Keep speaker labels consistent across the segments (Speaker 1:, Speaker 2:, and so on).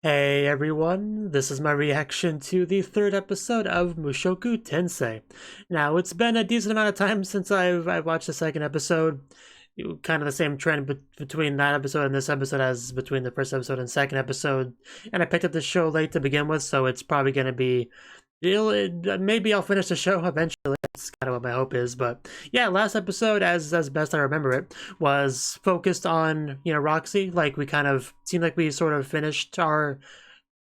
Speaker 1: Hey everyone, this is my reaction to the third episode of Mushoku Tensei. Now, it's been a decent amount of time since I've watched the second episode. Kind of the same trend between that episode and this episode as between the first episode and second episode. And I picked up the show late to begin with, so it's probably going to be... maybe I'll finish the show eventually. That's kind of what my hope is. But yeah, last episode, as best I remember it, was focused on, Roxy. Like, we kind of seemed like we sort of finished our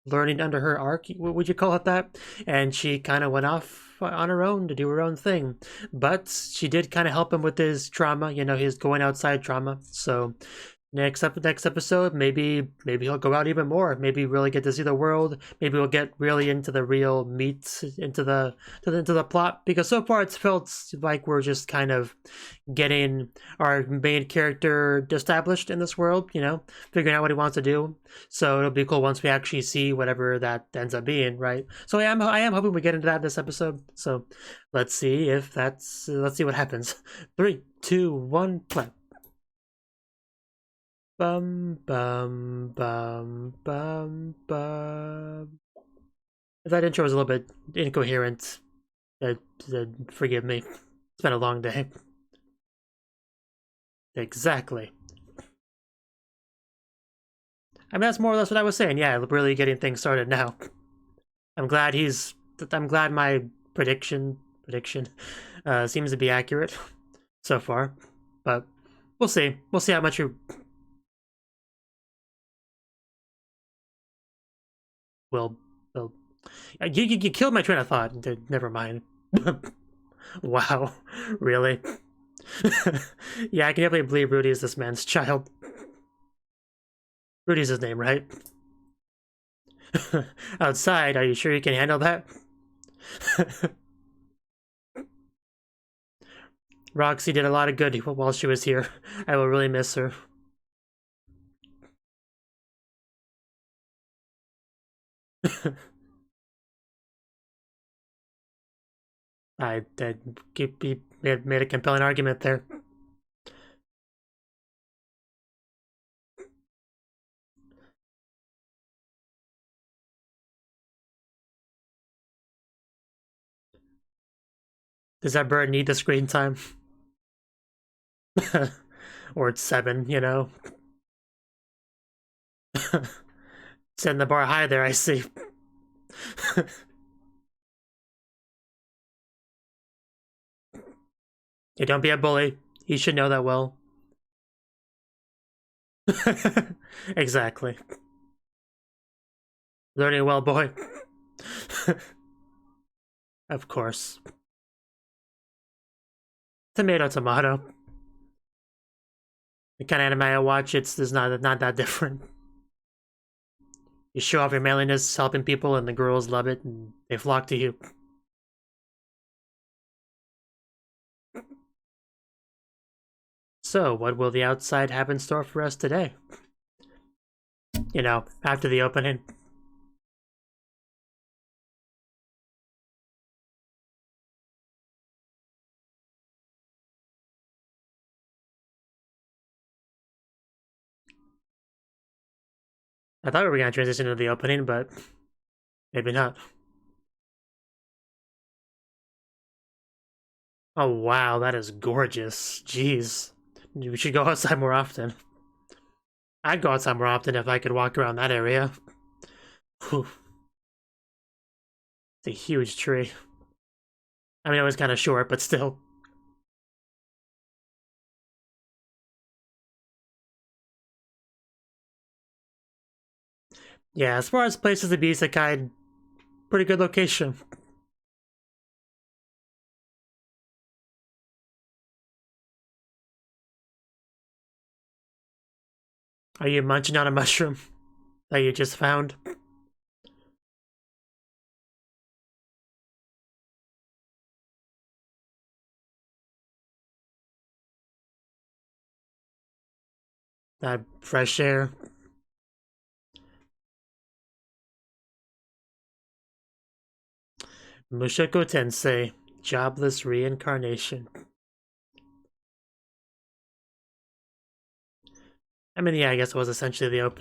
Speaker 1: learning under her arc, would you call it that? And she kind of went off on her own to do her own thing. But she did kind of help him with his trauma, his going outside trauma. So next episode, maybe he'll go out even more. Maybe really get to see the world. Maybe we'll get really into the real meat, into the plot. Because so far it's felt like we're just kind of getting our main character established in this world. Figuring out what he wants to do. So it'll be cool once we actually see whatever that ends up being, right? So I am hoping we get into that in this episode. So let's see what happens. 3, 2, 1, play. Bum bum bum bum bum. If that intro was a little bit incoherent, forgive me. It's been a long day. Exactly. I mean, that's more or less what I was saying. Yeah, really getting things started now. I'm glad my prediction seems to be accurate so far, but we'll see. We'll see how much you. Well, you killed my train of thought. Never mind. Wow, really? Yeah, I can definitely believe Rudy is this man's child. Rudy's his name, right? Outside, are you sure you can handle that? Roxy did a lot of good while she was here. I will really miss her. I made a compelling argument there. Does that bird need the screen time? Or it's 7, Setting the bar high there, I see. Hey, don't be a bully. You should know that well. Exactly. Learning well, boy. Of course. Tomato, tomato. The kind of anime I watch, it's not that different. You show off your manliness, helping people, and the girls love it, and they flock to you. So, what will the outside have in store for us today? After the opening. I thought we were going to transition to the opening, but maybe not. Oh wow, that is gorgeous. Jeez. We should go outside more often. I'd go outside more often if I could walk around that area. Whew. It's a huge tree. I mean, it was kind of short, but still. Yeah, as far as places to be isekai, pretty good location. Are you munching on a mushroom that you just found? That fresh air. Mushoku Tensei, jobless reincarnation. I mean, yeah, I guess it was essentially the OP.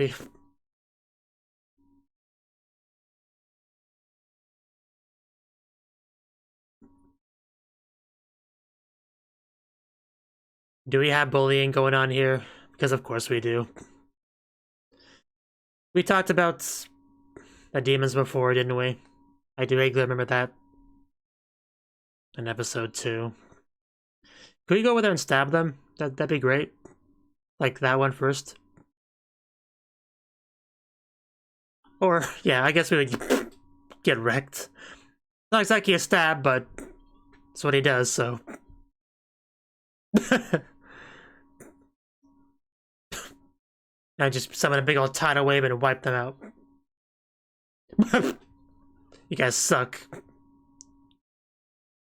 Speaker 1: Do we have bullying going on here? Because of course we do. We talked about the demons before, didn't we? I do vaguely remember that. In episode 2. Could we go over there and stab them? That'd be great. Like that one first. Or, yeah, I guess we would get wrecked. Not exactly a stab, but that's what he does, so. I just summon a big old tidal wave and wipe them out. You guys suck.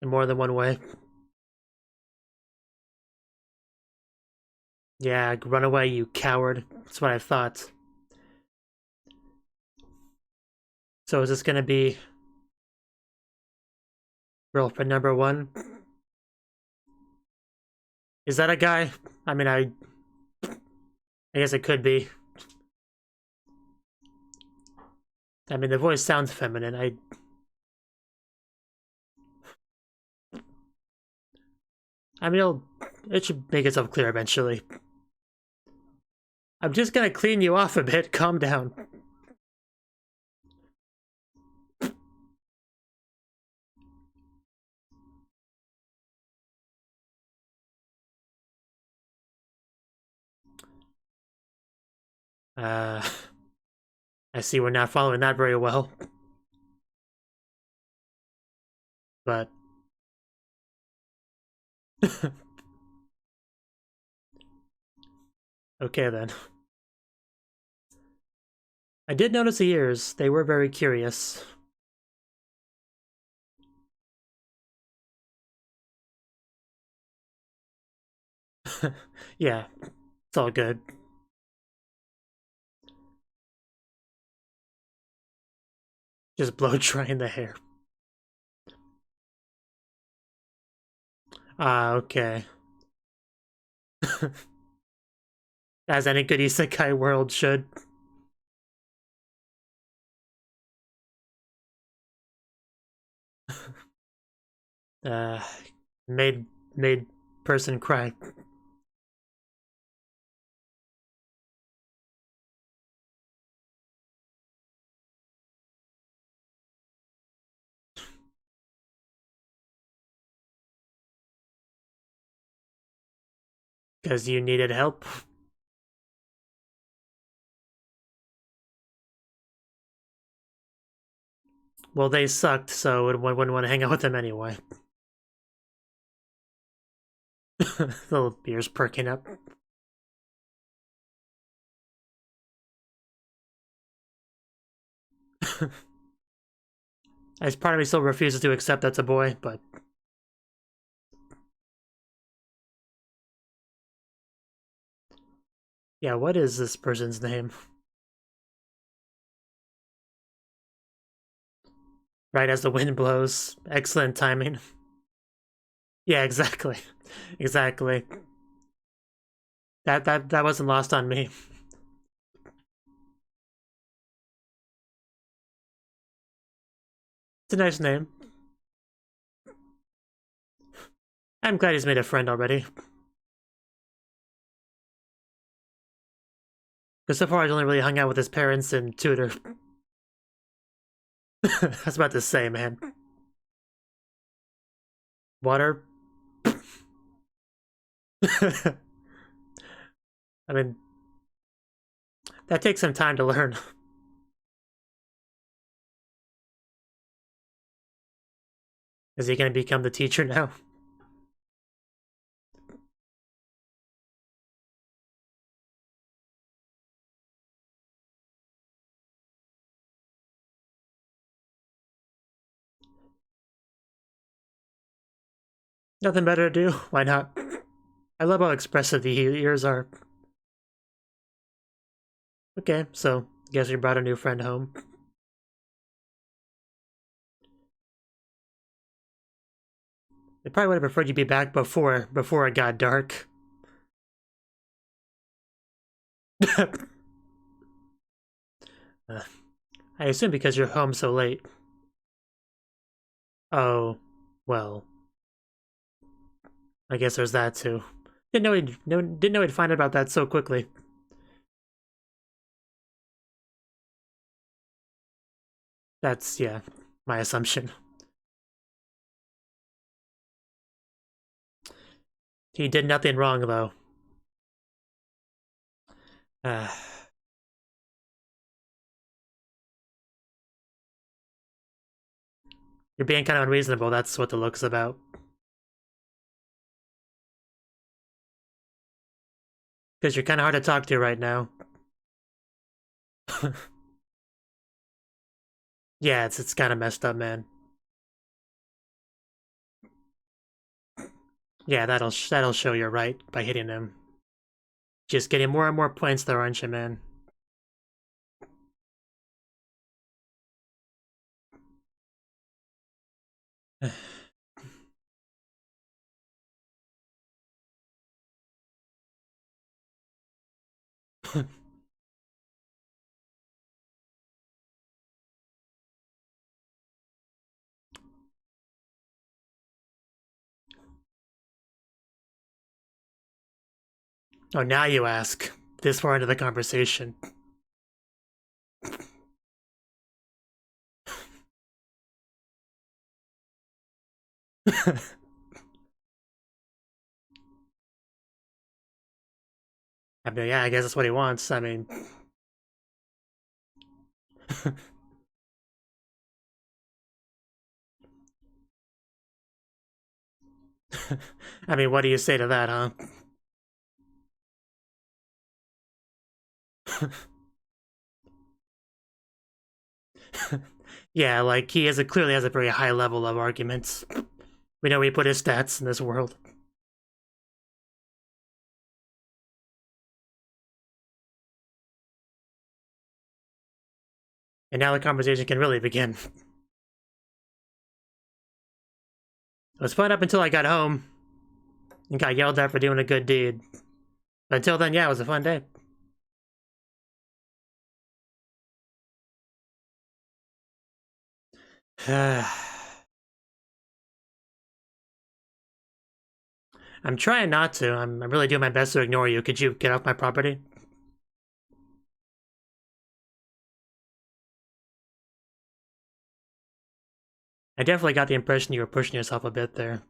Speaker 1: In more than one way. Yeah, run away, you coward. That's what I thought. So is this gonna be girlfriend number 1? Is that a guy? I mean, I guess it could be. I mean, the voice sounds feminine. I mean, it should make itself clear eventually. I'm just gonna clean you off a bit. Calm down. I see we're not following that very well. But... okay then. I did notice the ears. They were very curious. Yeah, it's all good. Just blow drying the hair. Ah, okay. As any good isekai world should. Made person cry. Because you needed help. Well, they sucked, so I wouldn't want to hang out with them anyway. The little ears perking up. As part of me still refuses to accept that's a boy, but... yeah, what is this person's name? Right as the wind blows. Excellent timing. Yeah, exactly. Exactly. That wasn't lost on me. It's a nice name. I'm glad he's made a friend already. Because so far I've only really hung out with his parents and tutor. I was about to say, man. Water? I mean, that takes some time to learn. Is he going to become the teacher now? Nothing better to do? Why not? I love how expressive the ears are. Okay, so guess you brought a new friend home. They probably would have preferred you be back before it got dark. I assume because you're home so late. Oh, well. I guess there's that too. Didn't know he'd find out about that so quickly. That's, yeah, my assumption. He did nothing wrong, though. You're being kind of unreasonable, that's what the look's about. Because you're kind of hard to talk to right now. Yeah, it's kind of messed up, man. Yeah, that'll show you're right by hitting him. Just getting more and more points there, aren't you, man? Oh, now you ask. This far into the conversation. I mean, yeah, I guess that's what he wants. I mean... I mean, what do you say to that, huh? Yeah, like, clearly has a very high level of arguments. We know he put his stats in this world. And now the conversation can really begin. It was fun up until I got home and got yelled at for doing a good deed. But until then, yeah, it was a fun day. I'm trying not to. I'm really doing my best to ignore you. Could you get off my property? I definitely got the impression you were pushing yourself a bit there.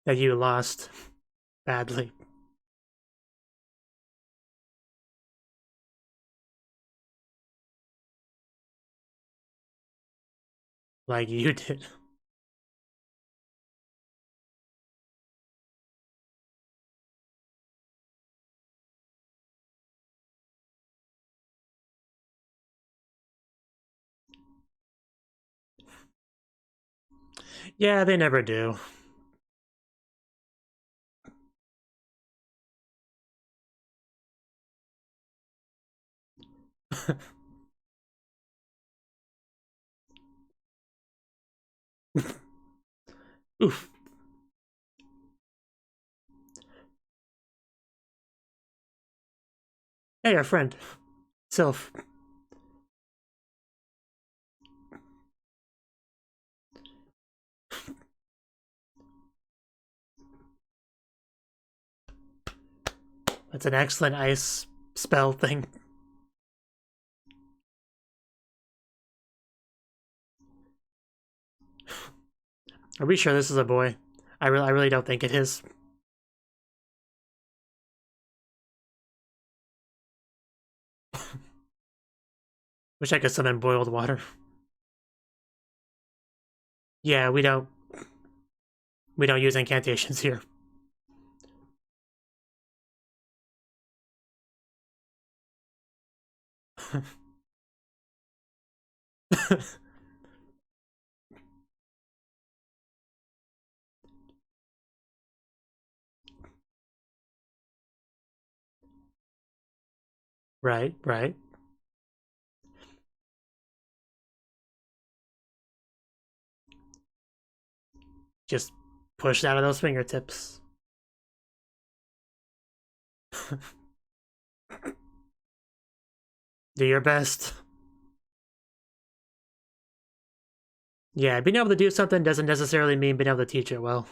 Speaker 1: That you lost badly. Like you did. Yeah, they never do. Oof. Hey, our friend. Sylph. That's an excellent ice spell thing. Are we sure this is a boy? I really don't think it is. Wish I could summon boiled water. Yeah, we don't use incantations here. Right, right. Just push out of those fingertips. Do your best. Yeah, being able to do something doesn't necessarily mean being able to teach it well.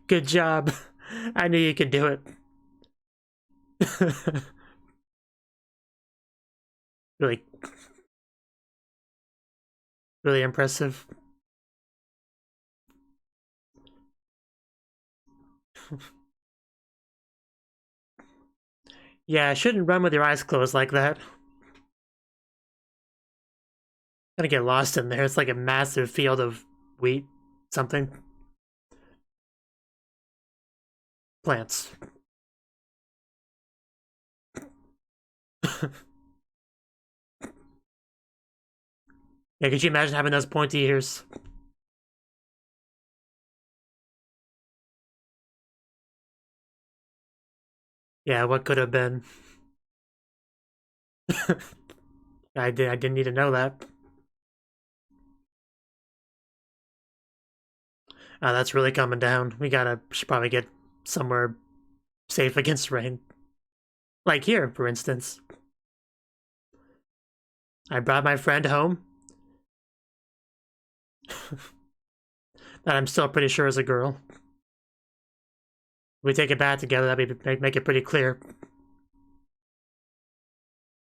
Speaker 1: Good job. I knew you could do it. Really, really impressive. Yeah, I shouldn't run with your eyes closed like that. Gonna get lost in there. It's like a massive field of wheat, something. Plants. Yeah, could you imagine having those pointy ears? Yeah, what could have been? I didn't need to know that. That's really coming down. Should probably get somewhere safe against rain. Like here, for instance. I brought my friend home. That I'm still pretty sure is a girl. We take a bath together, that'd make it pretty clear.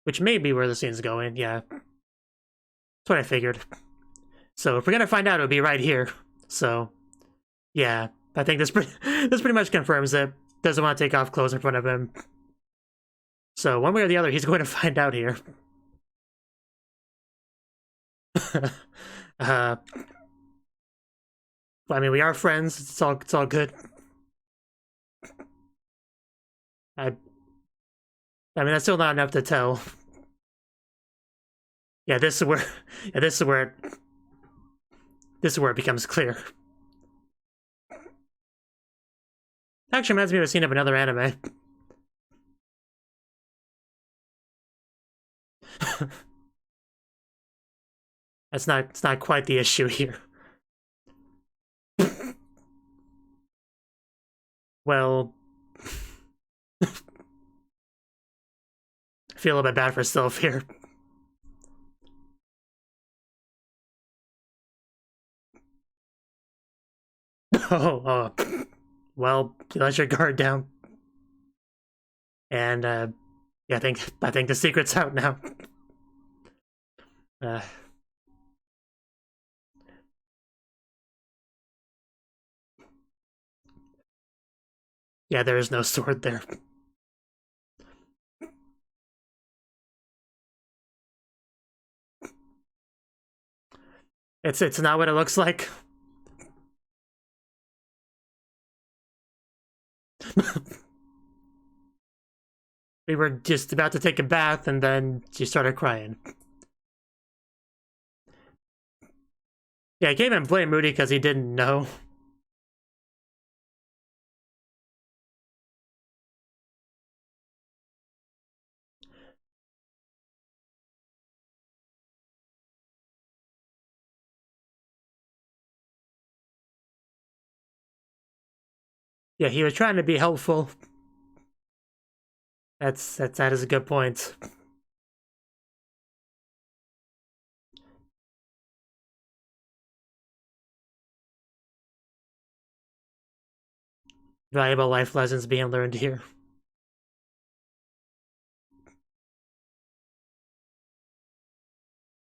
Speaker 1: Which may be where the scene's going, yeah. That's what I figured. So if we're gonna find out, it'll be right here. So, yeah. I think this pretty much confirms that doesn't want to take off clothes in front of him. So one way or the other, he's going to find out here. I mean, we are friends. It's all good. I mean, that's still not enough to tell. Yeah, this is where it becomes clear. Actually, reminds me of a scene of another anime. It's not quite the issue here. Well, I feel a little bit bad for Sylph here. Oh, well, you let your guard down. And, yeah, I think the secret's out now. Yeah, there is no sword there. It's not what it looks like. We were just about to take a bath, and then she started crying. Yeah, I can't even blame Moody because he didn't know. Yeah, he was trying to be helpful. That is a good point. Valuable life lessons being learned here.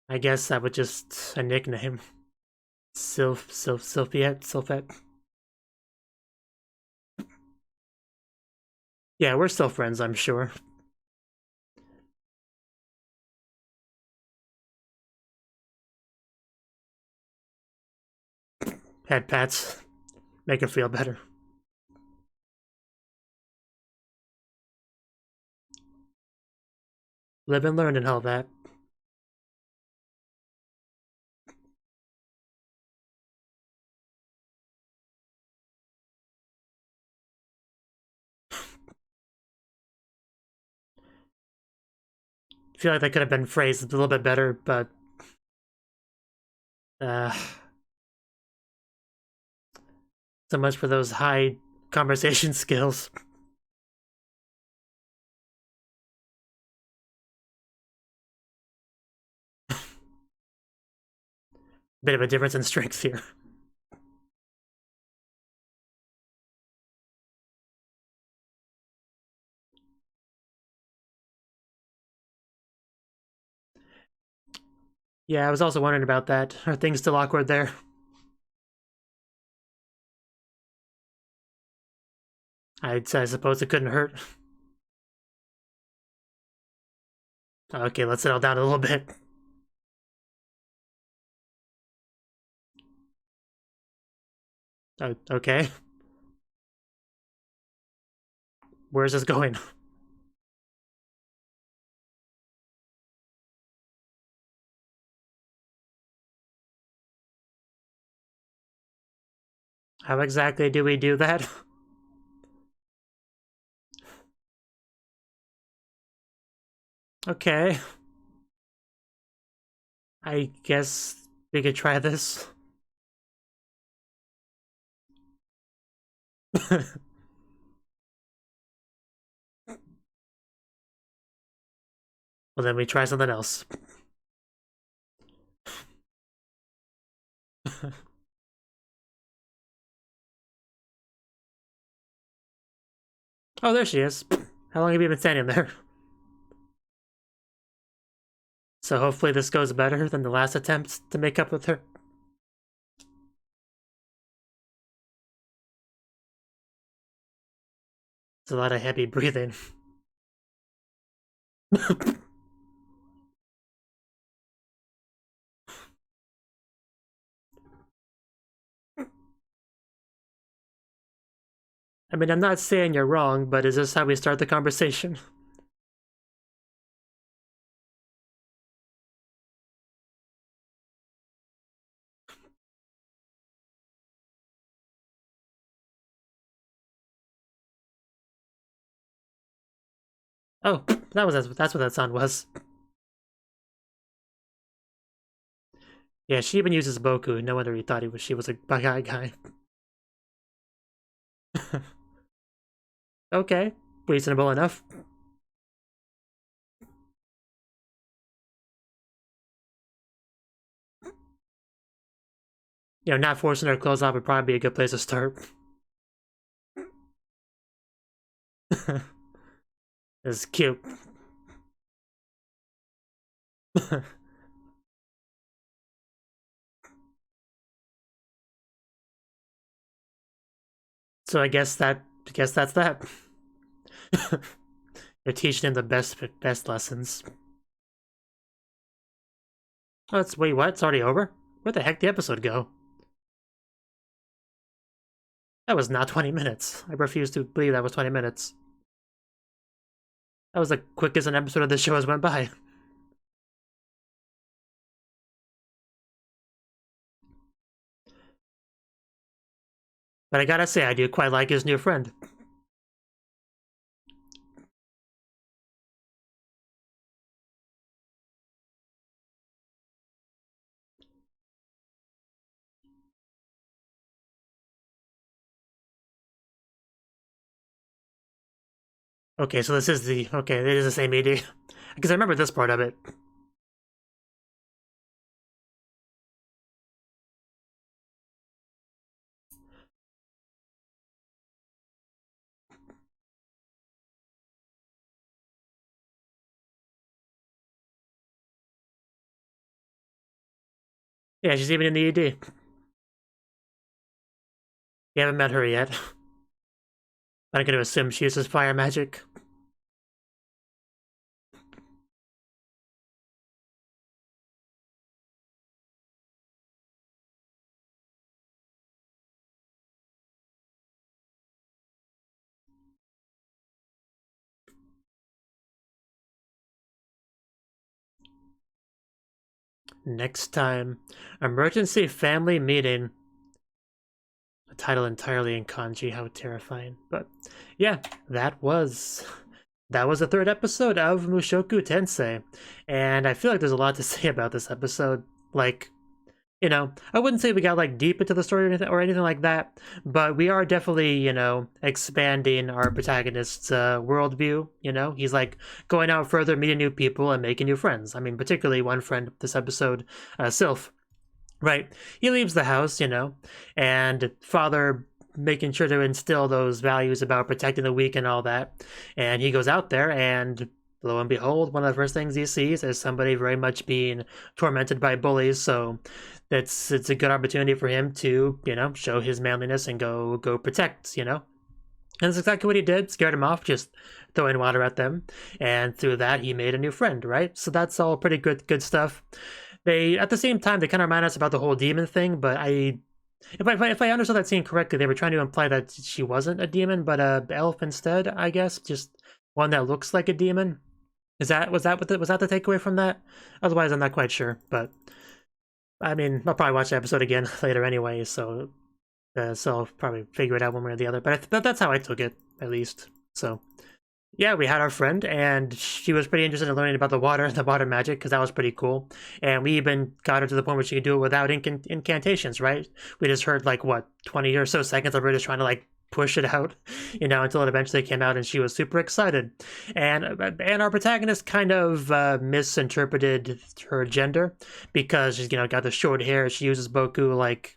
Speaker 1: I guess that was just a nickname. Sylphiette. Yeah, we're still friends, I'm sure. Head pats. Make her feel better. Live and learn and all that. I feel like that could have been phrased a little bit better, but So much for those high conversation skills. Bit of a difference in strength here. Yeah, I was also wondering about that. Are things still awkward there? I suppose it couldn't hurt. Okay, let's settle down a little bit. Okay. Where's this going? How exactly do we do that? Okay. I guess we could try this. Well, then we try something else. Oh, there she is. How long have you been standing there? So hopefully this goes better than the last attempt to make up with her. It's a lot of heavy breathing. I mean, I'm not saying you're wrong, but is this how we start the conversation? Oh, that's what that sound was. Yeah, she even uses Boku. No wonder he thought she was a guy. Okay, reasonable enough. You know, not forcing her clothes off would probably be a good place to start. It's cute. So I guess that's that. You're teaching him the best lessons. Oh, wait, what? It's already over? Where the heck did the episode go? That was not 20 minutes. I refuse to believe that was 20 minutes. That was the quickest an episode of this show has went by. But I gotta say, I do quite like his new friend. Okay, so this is it is the same ED. Because I remember this part of it. Yeah, she's even in the ED. You haven't met her yet. I'm gonna assume she uses fire magic. Next time, emergency family meeting. A title entirely in kanji, how terrifying. But yeah, that was the third episode of Mushoku Tensei. And I feel like there's a lot to say about this episode. Like, you know, I wouldn't say we got like deep into the story or anything like that, but we are definitely, you know, expanding our protagonist's worldview. You know, he's like going out further, meeting new people, and making new friends. I mean, particularly one friend this episode, Sylph. Right, he leaves the house, you know, and father making sure to instill those values about protecting the weak and all that, and he goes out there and lo and behold, one of the first things he sees is somebody very much being tormented by bullies. So it's a good opportunity for him to, you know, show his manliness and go protect, you know. And that's exactly what he did. Scared him off, just throwing water at them, and through that he made a new friend. Right, so that's all pretty good stuff. They, at the same time, they kind of remind us about the whole demon thing, but if I understood that scene correctly, they were trying to imply that she wasn't a demon, but a elf instead. I guess just one that looks like a demon. Was that the takeaway from that? Otherwise, I'm not quite sure. But I mean, I'll probably watch the episode again later anyway, so I'll probably figure it out one way or the other. But that's how I took it, at least. So yeah, we had our friend, and she was pretty interested in learning about the water magic, because that was pretty cool. And we even got her to the point where she could do it without incantations, right? We just heard like what 20 or so seconds of her just trying to like push it out, you know, until it eventually came out, and she was super excited. And our protagonist kind of misinterpreted her gender, because she's, you know, got the short hair. She uses boku like,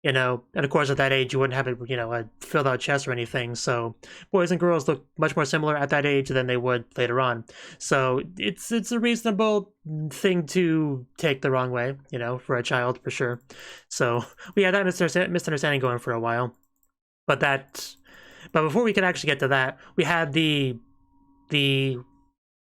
Speaker 1: you know, and of course at that age you wouldn't have it, you know, a filled out chest or anything. So boys and girls look much more similar at that age than they would later on. So it's a reasonable thing to take the wrong way, you know, for a child for sure. So we had that misunderstanding going for a while. But before we could actually get to that, we had the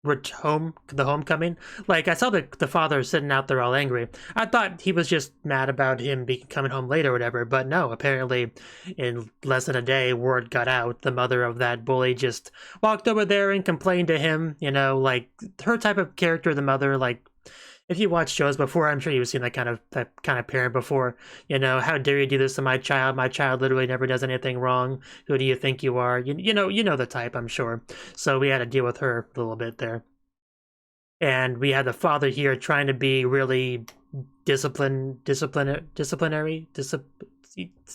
Speaker 1: homecoming. Like, I saw the father sitting out there all angry. I thought he was just mad about him coming home late or whatever, but no, apparently in less than a day, word got out. The mother of that bully just walked over there and complained to him, you know, like her type of character, the mother. Like, if you watched shows before, I'm sure you've seen that kind of parent before. You know, how dare you do this to my child? My child literally never does anything wrong. Who do you think you are? You know the type, I'm sure. So we had to deal with her a little bit there. And we had the father here trying to be really disciplinary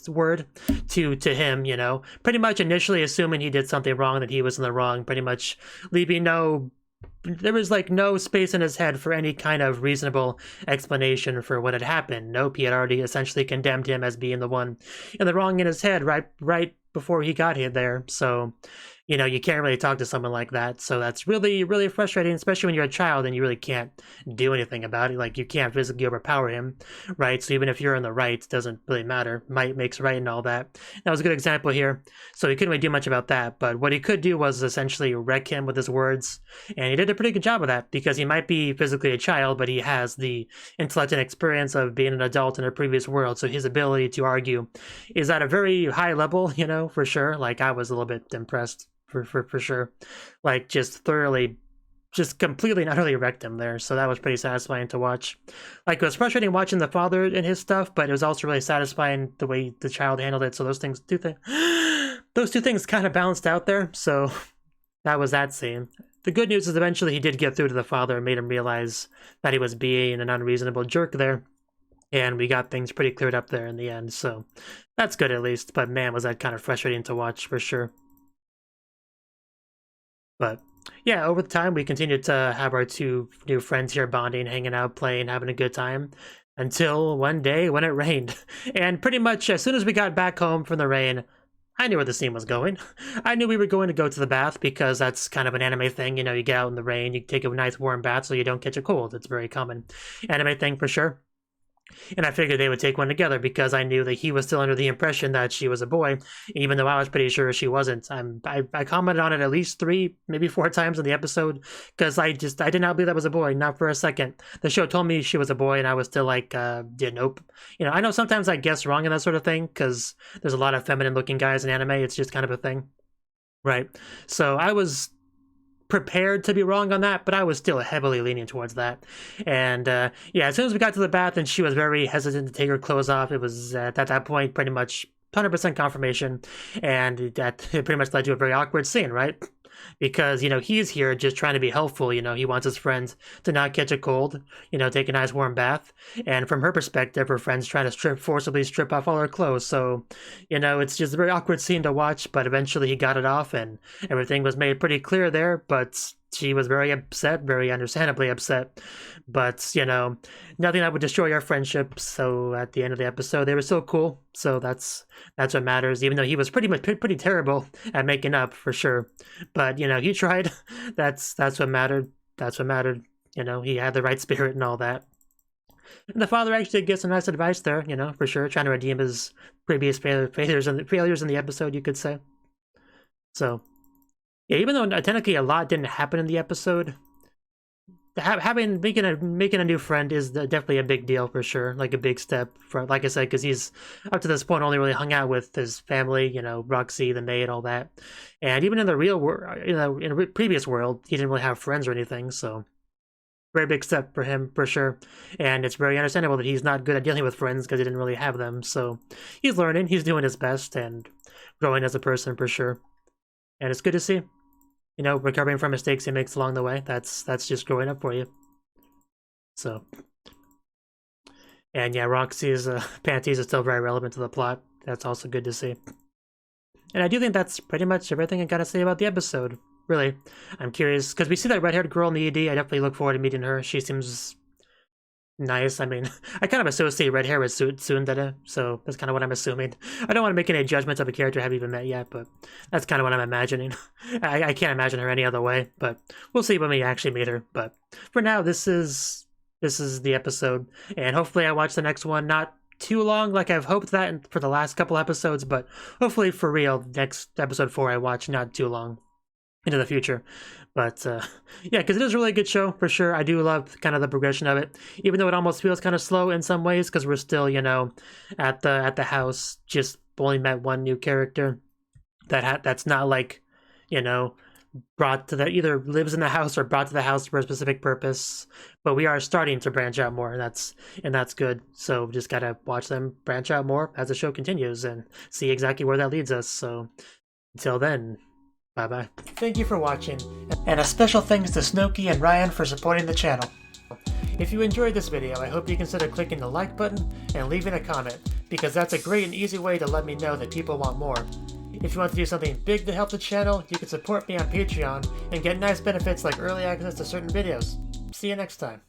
Speaker 1: word to him, you know, pretty much initially assuming he did something wrong, that he was in the wrong, pretty much leaving there was like no space in his head for any kind of reasonable explanation for what had happened. Nope, he had already essentially condemned him as being the one in the wrong in his head right before he got here there. So, you know, you can't really talk to someone like that. So that's really, really frustrating, especially when you're a child and you really can't do anything about it. Like, you can't physically overpower him, right? So even if you're in the right, it doesn't really matter. Might makes right and all that. That was a good example here. So he couldn't really do much about that. But what he could do was essentially wreck him with his words. And he did a pretty good job of that, because he might be physically a child, but he has the intellect and experience of being an adult in a previous world. So his ability to argue is at a very high level, you know, for sure. Like, I was a little bit impressed. For sure. Like, just completely and utterly wrecked him there. So that was pretty satisfying to watch. Like, it was frustrating watching the father and his stuff, but it was also really satisfying the way the child handled it. So those two things kind of balanced out there. So that was that scene. The good news is eventually he did get through to the father and made him realize that he was being an unreasonable jerk there. And we got things pretty cleared up there in the end. So that's good at least. But man, was that kind of frustrating to watch for sure. But yeah, over the time, we continued to have our two new friends here bonding, hanging out, playing, having a good time, until one day when it rained. And pretty much as soon as we got back home from the rain, I knew where the scene was going. I knew we were going to go to the bath, because that's kind of an anime thing. You know, you get out in the rain, you take a nice warm bath so you don't catch a cold. It's a very common anime thing for sure. And I figured they would take one together, because I knew that he was still under the impression that she was a boy, even though I was pretty sure she wasn't. I commented on it at least 3, maybe 4 times in the episode, because I did not believe that was a boy, not for a second. The show told me she was a boy, and I was still like, yeah, nope. You know, I know sometimes I guess wrong in that sort of thing, because there's a lot of feminine-looking guys in anime. It's just kind of a thing, right? So I was prepared to be wrong on that, but I was still heavily leaning towards that. And yeah, as soon as we got to the bath and she was very hesitant to take her clothes off, it was at that point pretty much 100% confirmation, and that it pretty much led to a very awkward scene, right? because, you know, he's here just trying to be helpful. You know, he wants his friend to not catch a cold, you know, take a nice warm bath. And from her perspective, her friend's trying to forcibly strip off all her clothes. So, you know, it's just a very awkward scene to watch, but eventually he got it off and everything was made pretty clear there. But she was very upset, very understandably upset. But, you know, nothing that would destroy our friendship. So at the end of the episode, they were still cool. So that's what matters, even though he was pretty terrible at making up, for sure. But, you know, he tried. That's what mattered. That's what mattered. You know, he had the right spirit and all that. And the father actually gets some nice advice there, you know, for sure, trying to redeem his previous failures in the episode, you could say. So, yeah, even though technically a lot didn't happen in the episode, making a new friend is definitely a big deal, for sure. Like a big step for, like I said, because he's up to this point only really hung out with his family, you know, Roxy, the maid, all that. And even in the real world, you know, in the previous world, he didn't really have friends or anything. So very big step for him, for sure. And it's very understandable that he's not good at dealing with friends because he didn't really have them. So he's learning, he's doing his best and growing as a person, for sure. And it's good to see. You know, recovering from mistakes he makes along the way. That's just growing up for you. So, and yeah, Roxy's panties are still very relevant to the plot. That's also good to see. And I do think that's pretty much everything I gotta say about the episode. Really, I'm curious because we see that red-haired girl in the ED. I definitely look forward to meeting her. She seems nice. I mean, I kind of associate red hair with tsundere, so that's kind of what I'm assuming. I don't want to make any judgments of a character I haven't even met yet, but that's kind of what I'm imagining. I can't imagine her any other way, but we'll see when we actually meet her. But for now, this is the episode, and hopefully I watch the next one not too long, like I've hoped that for the last couple episodes, but hopefully for real, next episode 4 I watch not too long into the future. But yeah, because it is a really good show, for sure. I do love kind of the progression of it, even though it almost feels kind of slow in some ways because we're still, you know, at the house, just only met one new character that's not like, you know, brought to the, either lives in the house or brought to the house for a specific purpose. But we are starting to branch out more, and that's good. So we just gotta watch them branch out more as the show continues and see exactly where that leads us. So until then, bye-bye. Thank you for watching, and a special thanks to Cnouki and Ryan for supporting the channel. If you enjoyed this video, I hope you consider clicking the like button and leaving a comment, because that's a great and easy way to let me know that people want more. If you want to do something big to help the channel, you can support me on Patreon and get nice benefits like early access to certain videos. See you next time.